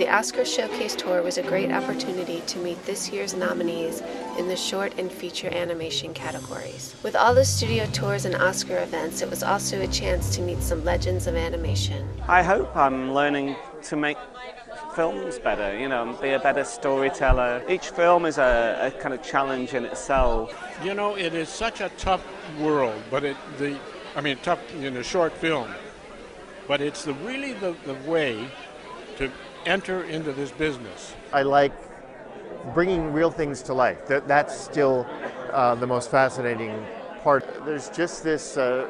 The Oscar Showcase Tour was a great opportunity to meet this year's nominees in the short and feature animation categories. With all the studio tours and Oscar events, it was also a chance to meet some legends of animation. I hope I'm learning to make films better, be a better storyteller. Each film is a kind of challenge in itself. It is such a tough world, but tough in a short film, but it's really the way to enter into this business. I like bringing real things to life. That's still the most fascinating part. There's just this, certain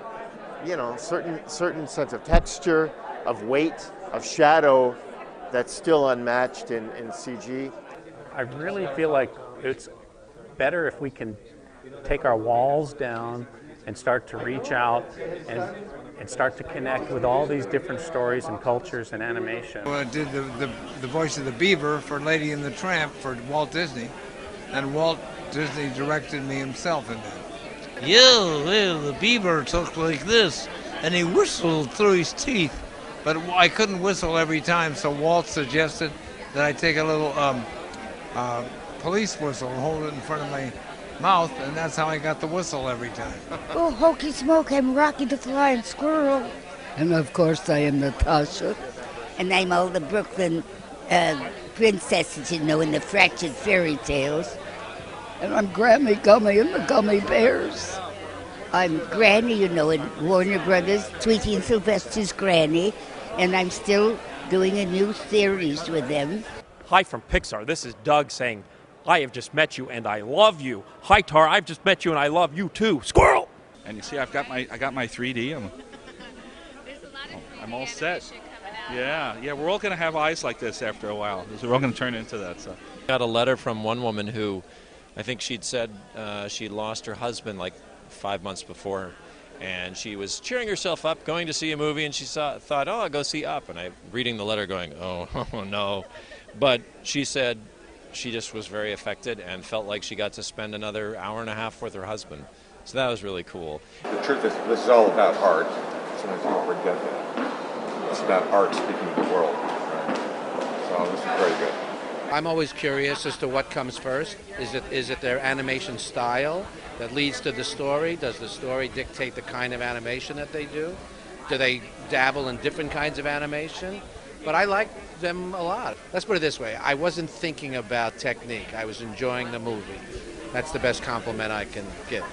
sense of texture, of weight, of shadow that's still unmatched in CG. I really feel like it's better if we can take our walls down and start to reach out and start to connect with all these different stories and cultures and animation. Well, I did the voice of the beaver for Lady and the Tramp for Walt Disney, and Walt Disney directed me himself in that. The beaver talks like this, and he whistled through his teeth. But I couldn't whistle every time, so Walt suggested that I take a little police whistle and hold it in front of my mouth, and that's how I got the whistle every time. Oh, hokey smoke, I'm Rocky the Flying Squirrel. And of course I am Natasha. And I'm all the Brooklyn princesses, in the fractured fairy tales. And I'm Grammy Gummy and the Gummy Bears. I'm Granny, in Warner Brothers, Tweety and Sylvester's Granny, and I'm still doing a new series with them. Hi from Pixar. This is Doug saying, I have just met you and I love you. Hi Tar, I've just met you and I love you too. Squirrel! And you see, I got my 3D. I'm all set. Yeah, we're all going to have eyes like this after a while. We're all going to turn into that. So. Got a letter from one woman who, I think she'd said she lost her husband like 5 months before, and she was cheering herself up, going to see a movie, and she thought, I'll go see Up. And I'm reading the letter going, oh no. But she said she just was very affected and felt like she got to spend another hour and a half with her husband. So that was really cool. The truth is, this is all about art. Sometimes people forget that. It's about art speaking to the world. Right? So this is very good. I'm always curious as to what comes first. Is it their animation style that leads to the story? Does the story dictate the kind of animation that they do? Do they dabble in different kinds of animation? But I like them a lot. Let's put it this way. I wasn't thinking about technique. I was enjoying the movie. That's the best compliment I can give.